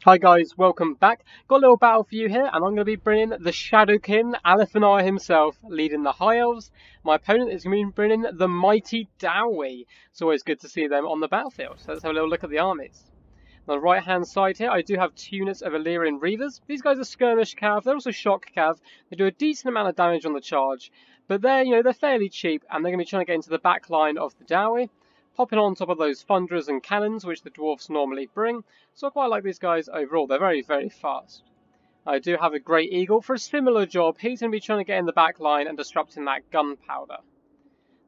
Hi guys, welcome back. Got a little battle for you here, and I'm going to be bringing the Shadowkin, Alephani himself, leading the High Elves. My opponent is going to be bringing the mighty Dowie. It's always good to see them on the battlefield. So let's have a little look at the armies. On the right hand side here, I do have 2 units of Illyrian Reavers. These guys are skirmish cav, they're also shock cav. They do a decent amount of damage on the charge, but they're fairly cheap, and they're going to be trying to get into the back line of the Dowie, popping on top of those thunderers and cannons which the dwarfs normally bring. So I quite like these guys overall. They're very, very fast. I do have a Great Eagle for a similar job. He's going to be trying to get in the back line and disrupting that gunpowder.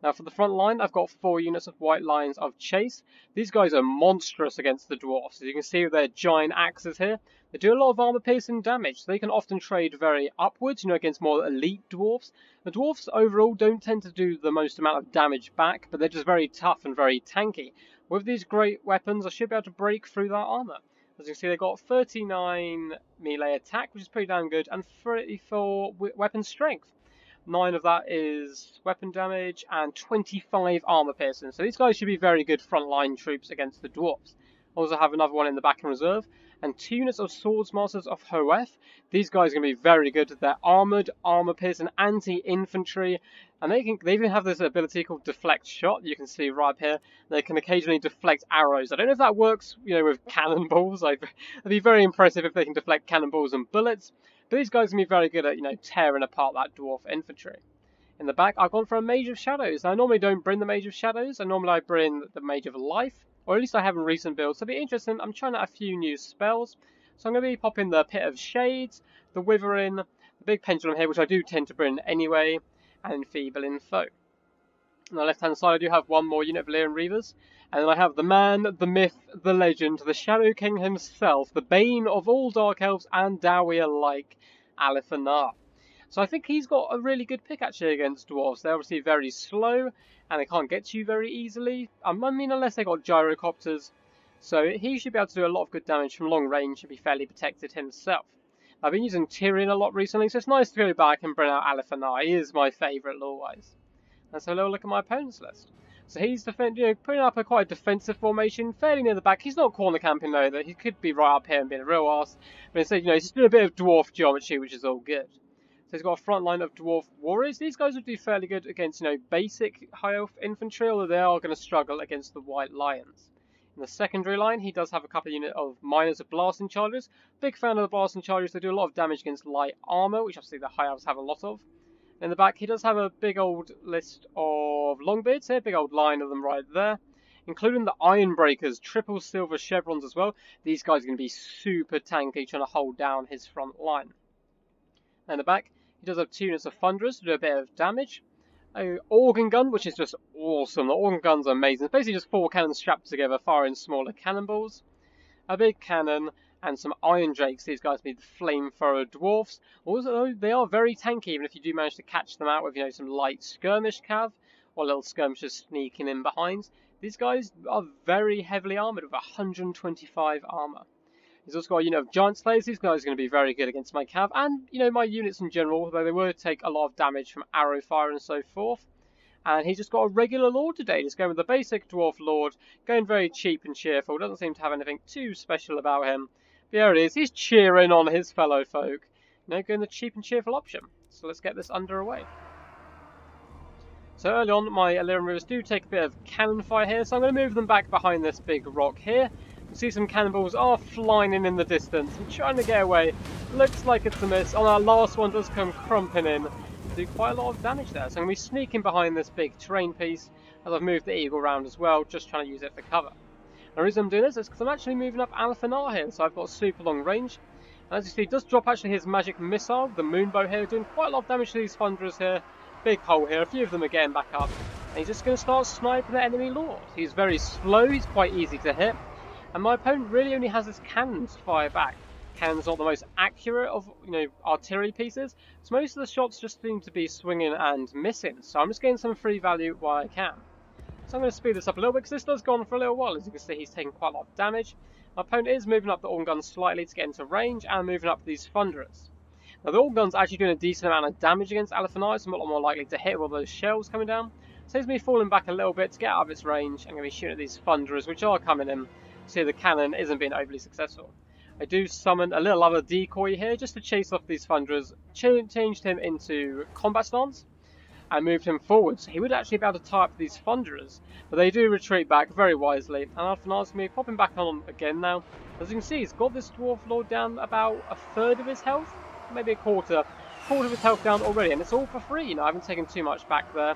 Now for the front line, I've got 4 units of White Lions of Chase. These guys are monstrous against the dwarfs. As you can see with their giant axes here, they do a lot of armor piercing damage. So they can often trade very upwards, against more elite dwarfs. The dwarfs overall don't tend to do the most amount of damage back, but they're just very tough and very tanky. With these great weapons, I should be able to break through that armor. As you can see, they've got 39 melee attack, which is pretty damn good, and 34 weapon strength. 9 of that is weapon damage and 25 armor piercing. So these guys should be very good frontline troops against the dwarfs. Also have another one in the back in reserve. And 2 units of Swordsmasters of Hoeth. These guys are going to be very good. They're armoured, armour piercing, anti-infantry. And they even have this ability called Deflect Shot. You can see right up here. They can occasionally deflect arrows. I don't know if that works, with cannonballs. It'd be very impressive if they can deflect cannonballs and bullets. But these guys are going to be very good at, tearing apart that dwarf infantry. In the back, I've gone for a Mage of Shadows. Now, I normally don't bring the Mage of Shadows. I bring the Mage of Life. Or at least I have in recent builds. So it'll be interesting. I'm trying out a few new spells. So I'm going to be popping the Pit of Shades, the Withering, the big Pendulum here, which I do tend to bring anyway, and Enfeebling Foe. On the left-hand side, I do have 1 more unit of Illyrian Reavers. And then I have the man, the myth, the legend, the Shadow King himself, the bane of all Dark Elves and Dowie alike, Alephani. So I think he's got a really good pick actually against dwarves. They're obviously very slow, and they can't get to you very easily. Unless they got gyrocopters. So he should be able to do a lot of good damage from long range and be fairly protected himself. I've been using Tyrion a lot recently, so it's nice to go back and bring out Alephani. He is my favourite lore-wise. Let's have a little look at my opponent's list. So he's putting up quite a defensive formation, fairly near the back. He's not corner camping though, that he could be right up here and being a real arse. But instead, he's just doing a bit of dwarf geometry, which is all good. So he's got a front line of dwarf warriors. These guys would do fairly good against, basic high elf infantry, although they are going to struggle against the White Lions. In the secondary line, he does have a couple of units of miners of blasting charges. Big fan of the blasting charges. They do a lot of damage against light armor, which obviously the high elves have a lot of. In the back, he does have a big old list of longbeards here, big old line of them right there, including the Ironbreakers, triple silver chevrons as well. These guys are going to be super tanky, trying to hold down his front line. In the back, he does have 2 units of Thunderers to do a bit of damage. An Organ Gun, which is just awesome. The Organ Gun's amazing. It's basically just 4 cannons strapped together, firing smaller cannonballs. A big cannon, and some Iron Drakes. These guys be the flamethrower dwarfs. Also, they are very tanky, even if you do manage to catch them out with, some light skirmish cav, or little skirmishers sneaking in behind. These guys are very heavily armoured with 125 armour. He's also got a unit of Giant Slayers. These guys are going to be very good against my cav, and, my units in general, although they will take a lot of damage from arrow fire and so forth. And he's just got a regular Lord today. Just going with the basic Dwarf Lord, going very cheap and cheerful. Doesn't seem to have anything too special about him. But there it is. He's cheering on his fellow folk. Going the cheap and cheerful option. So let's get this underway. So early on, my Illyrian Reavers do take a bit of cannon fire here. So I'm going to move them back behind this big rock here. You see some cannonballs are flying in the distance. I'm trying to get away. Looks like it's a miss. On our last one does come crumping in. Do quite a lot of damage there. So I'm going to be sneaking behind this big terrain piece as I've moved the Eagle around as well, just trying to use it for cover. The reason I'm doing this is because I'm actually moving up Alephani here, so I've got super long range. And as you see, he does drop actually his magic missile, the Moonbow here, doing quite a lot of damage to these Thunderers here. Big hole here, a few of them are getting back up. And he's just going to start sniping the enemy Lord. He's very slow, he's quite easy to hit. And my opponent really only has his cannons to fire back. Cannons not the most accurate of, artillery pieces. So most of the shots just seem to be swinging and missing. So I'm just getting some free value while I can. So I'm going to speed this up a little bit because this does go on for a little while. As you can see, he's taking quite a lot of damage. My opponent is moving up the Organ Gun slightly to get into range and moving up these Thunderers. Now the Organ Gun's actually doing a decent amount of damage against Alephani, so I'm a lot more likely to hit with all those shells coming down. Saves me falling back a little bit to get out of its range. I'm going to be shooting at these Thunderers, which are coming in. See, the cannon isn't being overly successful. I do summon a little other decoy here just to chase off these Thunderers, changed him into combat stance, and moved him forward. So he would actually be able to tie up these Thunderers, but they do retreat back very wisely. And Alphanar's going to be popping back on again now. As you can see, he's got this Dwarf Lord down about a third of his health, maybe a quarter of his health down already, and it's all for free. You know, I haven't taken too much back there.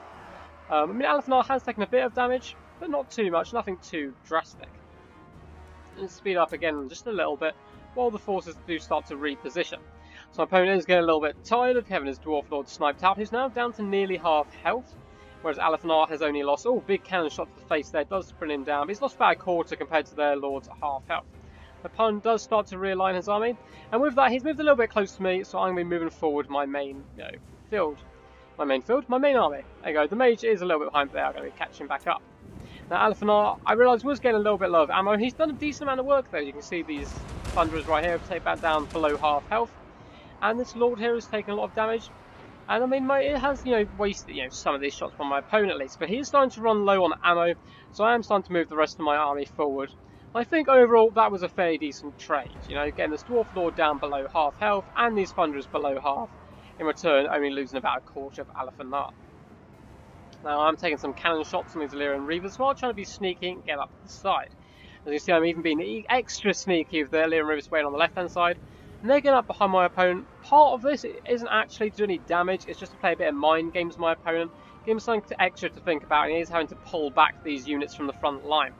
I mean, Alphanar has taken a bit of damage, but not too much, nothing too drastic. Let's speed up again just a little bit while the forces do start to reposition. So my opponent is getting a little bit tired of having his Dwarf Lord sniped out. He's now down to nearly half health, whereas Alphanar has only lost, big cannon shot to the face there, does bring him down, but he's lost about a quarter compared to their Lord's half health. My opponent does start to realign his army, and with that he's moved a little bit close to me, so I'm going to be moving forward my main field. My main army. There you go, the mage is a little bit behind, but I'm going to be catching back up. Now Alphanar, I realised, was getting a little bit low of ammo. He's done a decent amount of work though. You can see these Thunderers right here take that down below half health. And this Lord here has taken a lot of damage. And I mean, it has, wasted, some of these shots from my opponent at least. But he's starting to run low on ammo, so I am starting to move the rest of my army forward. I think overall that was a fairly decent trade. Getting this Dwarf Lord down below half health and these Thunderers below half. In return, only losing about a quarter of Alphanar. Now I'm taking some cannon shots on these Illyrian Reavers while trying to be sneaky and get up to the side. As you see, I'm even being extra sneaky with the Illyrian Reavers waiting on the left hand side. And they're getting up behind my opponent. Part of this isn't actually to do any damage, it's just to play a bit of mind games with my opponent. Give him something extra to think about, and he's having to pull back these units from the front line.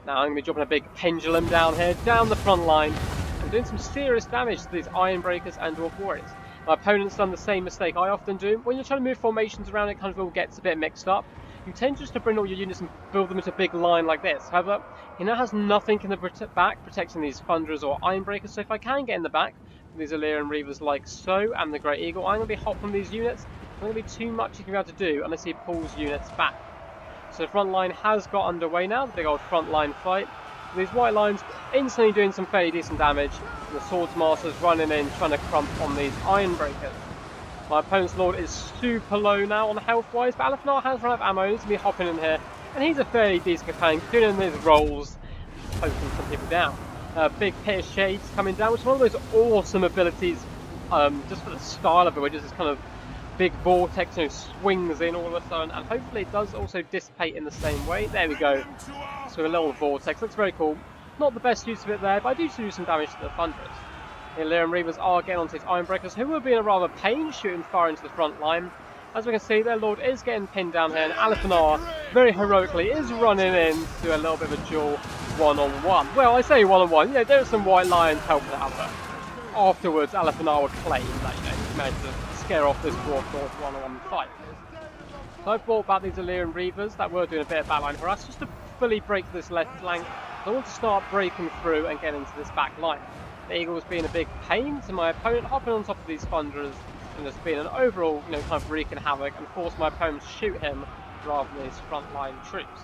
Now I'm going to be dropping a big pendulum down here, down the front line, and doing some serious damage to these Iron Breakers and Dwarf Warriors. My opponent's done the same mistake I often do. When you're trying to move formations around, it kind of all gets a bit mixed up. You tend just to bring all your units and build them into a big line like this. However, he now has nothing in the back protecting these Thunderers or Iron Breakers, so if I can get in the back with these Illyrian Reavers like so, and the Great Eagle, I'm going to be hot from these units. There's going to be too much you can be able to do unless he pulls units back. So the front line has got underway now, the big old front line fight. These white lines instantly doing some fairly decent damage, and the Swordsmaster's running in trying to crump on these Iron Breakers. My opponent's Lord is super low now on health wise, but Alphanar has run out of ammo. He's going to be hopping in here, and he's a fairly decent companion, doing his rolls, poking some people down. Big Pit of Shades coming down, which is one of those awesome abilities, just for the style of it, which is this kind of big vortex, swings in all of a sudden, and hopefully it does also dissipate in the same way. There we go. So a little vortex, looks very cool. Not the best use of it there, but I do do some damage to the Thunderers. The Illyrian Reavers are getting onto these Iron Breakers, who will be in a rather pain shooting far into the front line. As we can see, their Lord is getting pinned down here, and Alphanar, very heroically, is running in to a little bit of a duel one-on-one. Well, I say one-on-one, there are some white lions helping out, but afterwards Alphanar would claim that, he managed to scare off this Dwarf Lord one-on-one fight. So I've brought back these Illyrian Reavers that were doing a bit of backline for us, just to fully break this left flank. I want to start breaking through and get into this back line. The Eagle's being a big pain to my opponent, hopping on top of these Thunderers, and just being an overall, kind of wreaking havoc, and force my opponent to shoot him rather than his frontline troops.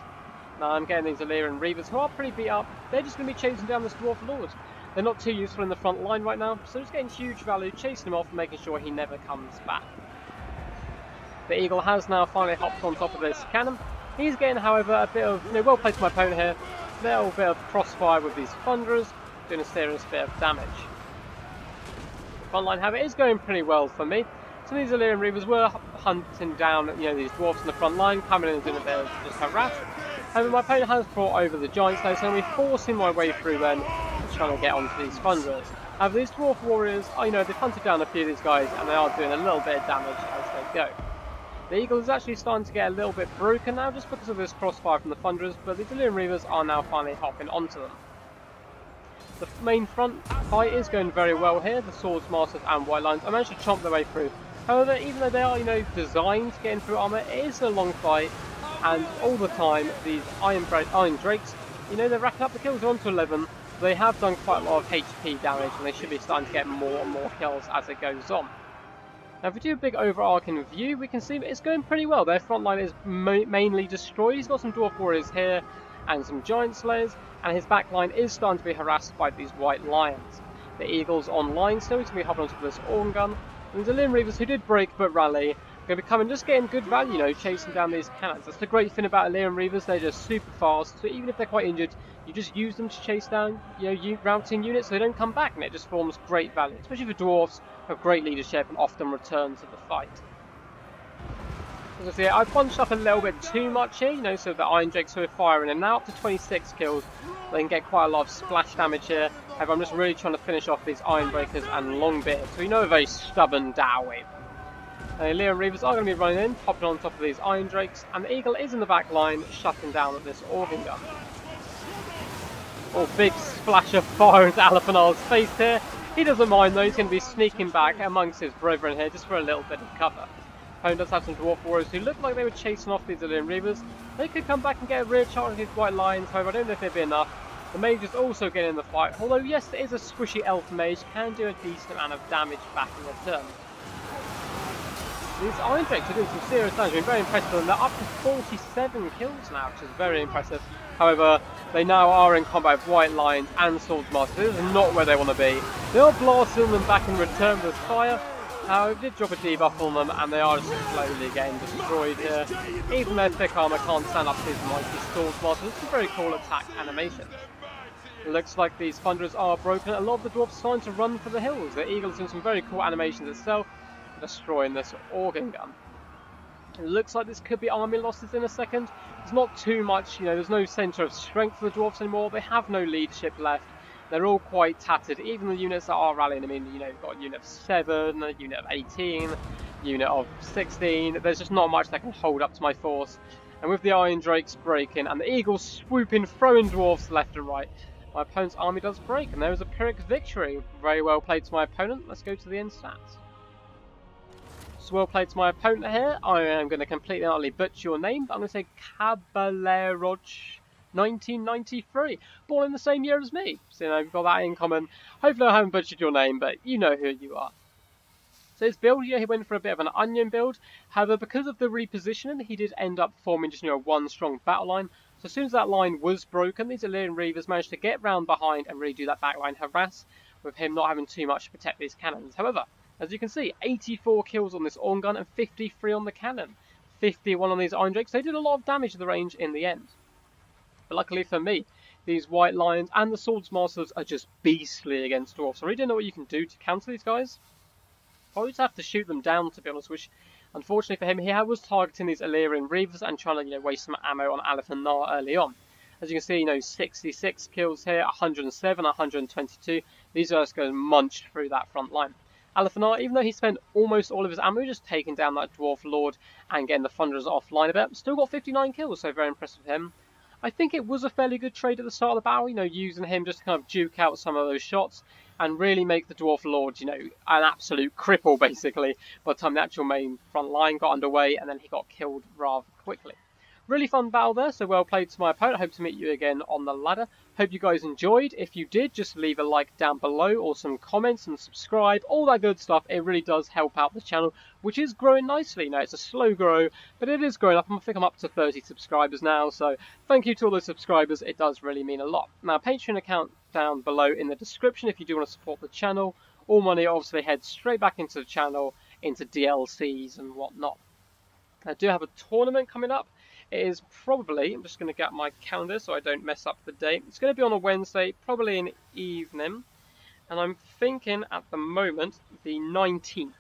Now I'm getting these Illyrian Reavers, who are pretty beat up. They're just going to be chasing down this Dwarf Lord. They're not too useful in the front line right now, so just getting huge value, chasing him off and making sure he never comes back. The Eagle has now finally hopped on top of this cannon. He's getting, however, a bit of, well played to my opponent here, a little bit of crossfire with these Thunderers, doing a serious bit of damage. The front line, however, is going pretty well for me. Some of these Illyrian Reavers were hunting down, these Dwarfs in the front line, coming in and doing a bit of just harass. However, my opponent has brought over the Giants now, so I'm going to be forcing my way through then, trying to get onto these Thunderers. However, these Dwarf Warriors, they've hunted down a few of these guys, and they are doing a little bit of damage as they go. The Eagle is actually starting to get a little bit broken now, just because of this crossfire from the Thunderers, but the Illyrian Reavers are now finally hopping onto them. The main front fight is going very well here, the Swordsmasters and White Lions. I managed to chomp their way through. However, even though they are, designed to get in through armour, it is a long fight, and all the time, these Iron Drakes, they're racking up the kills. They're on to 11. They have done quite a lot of HP damage, and they should be starting to get more and more kills as it goes on. Now, if we do a big overarching view, we can see that it's going pretty well. Their front line is mainly destroyed. He's got some Dwarf Warriors here, and some Giant Slayers, and his back line is starting to be harassed by these White Lions. The Eagle's online, so he's going to be hopping onto this Orn Gun. And the Illyrian Reavers, who did break but rally, Going to be coming, just getting good value, you know, chasing down these cannons. That's the great thing about Illyrian Reavers, they're just super fast, so even if they're quite injured, you just use them to chase down, you know, routing units so they don't come back, and it just forms great value, especially for Dwarfs who have great leadership and often return to the fight. As I say, I've bunched up a little bit too much here, you know, so the Iron Drakes who are firing, and now up to 26 kills, they can get quite a lot of splash damage here. However, I'm just really trying to finish off these Iron Breakers and Longbeards, so we know a very stubborn Dowey. Illyrian Reavers are going to be running in, popping on top of these Iron Drakes, and the Eagle is in the back line, shutting down at this organ gun. Oh, big splash of fire into Alefanar's face here. He doesn't mind though, he's going to be sneaking back amongst his brethren here, just for a little bit of cover. Opponent does have some Dwarf Warriors who look like they were chasing off these Illyrian Reavers. They could come back and get a rear charge of these white lines, however I don't know if it'd be enough. The mage is also getting in the fight, although yes, it is a squishy elf mage, can do a decent amount of damage back in return. These Iron Drakes are doing some serious damage. I've been very impressed with them. They're up to 47 kills now, which is very impressive. However, they now are in combat with White Lions and Swordsmasters. This is not where they want to be. They are blasting them back in return with fire. However, did drop a debuff on them, and they are slowly getting destroyed here. Even their thick armour can't stand up to these mighty Swordsmasters. It's a very cool attack animation. It looks like these Thunderers are broken. A lot of the Dwarfs are starting to run for the hills. The Eagle's doing some very cool animations itself, destroying this organ gun. It looks like this could be army losses in a second. There's not too much, you know, there's no centre of strength for the Dwarfs anymore. They have no leadership left. They're all quite tattered. Even the units that are rallying, I mean, you know, you've got a unit of 7, a unit of 18, a unit of 16. There's just not much that can hold up to my force. And with the Iron Drakes breaking and the Eagles swooping, throwing Dwarfs left and right, my opponent's army does break. And there is a Pyrrhic victory. Very well played to my opponent. Let's go to the end stats. So well played to my opponent here. I am going to completely and utterly butcher your name, but I'm going to say Caballeroch 1993. Born in the same year as me. So you know, you've got that in common. Hopefully I haven't butchered your name, but you know who you are. So his build here, he went for a bit of an onion build. However, because of the repositioning, he did end up forming just, you know, one strong battle line. So as soon as that line was broken, these Illyrian Reavers managed to get round behind and really do that backline harass, with him not having too much to protect these cannons. However, as you can see, 84 kills on this Orn gun and 53 on the cannon. 51 on these Iron Drakes. They did a lot of damage to the range in the end. But luckily for me, these White Lions and the Swordsmasters are just beastly against Dwarfs. I really don't know what you can do to counter these guys. Probably just have to shoot them down, to be honest, which, unfortunately for him, he was targeting these Illyrian Reavers and trying to, you know, waste some ammo on Alefanar early on. As you can see, you know, 66 kills here, 107, 122. These guys go munched through that front line. Alefanar, even though he spent almost all of his ammo just taking down that Dwarf Lord and getting the Thunderers offline a bit, still got 59 kills, so very impressed with him. I think it was a fairly good trade at the start of the battle, you know, using him just to kind of duke out some of those shots and really make the Dwarf Lord, you know, an absolute cripple, basically, by the time the actual main front line got underway and then he got killed rather quickly. Really fun battle there, so well played to my opponent. Hope to meet you again on the ladder. Hope you guys enjoyed. If you did, just leave a like down below or some comments and subscribe. All that good stuff. It really does help out the channel, which is growing nicely. Now, it's a slow grow, but it is growing up. I think I'm up to 30 subscribers now, so thank you to all those subscribers. It does really mean a lot. Now, Patreon account down below in the description if you do want to support the channel. All money obviously heads straight back into the channel, into DLCs and whatnot. I do have a tournament coming up. It is probably, I'm just going to get my calendar so I don't mess up the date. It's going to be on a Wednesday, probably in the evening. And I'm thinking at the moment the 19th.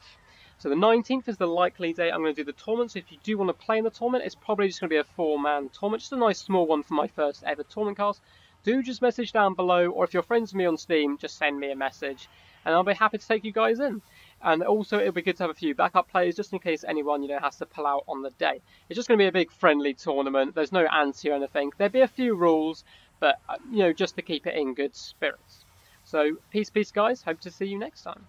So the 19th is the likely date I'm going to do the tournament. So if you do want to play in the tournament, it's probably just going to be a 4-man tournament. Just a nice small one for my first ever tournament cast. Do just message down below, or if you're friends with me on Steam, just send me a message. And I'll be happy to take you guys in. And also, it'll be good to have a few backup players, just in case anyone, you know, has to pull out on the day. It's just going to be a big friendly tournament. There's no anti or anything. There'll be a few rules, but, you know, just to keep it in good spirits. So, peace, guys. Hope to see you next time.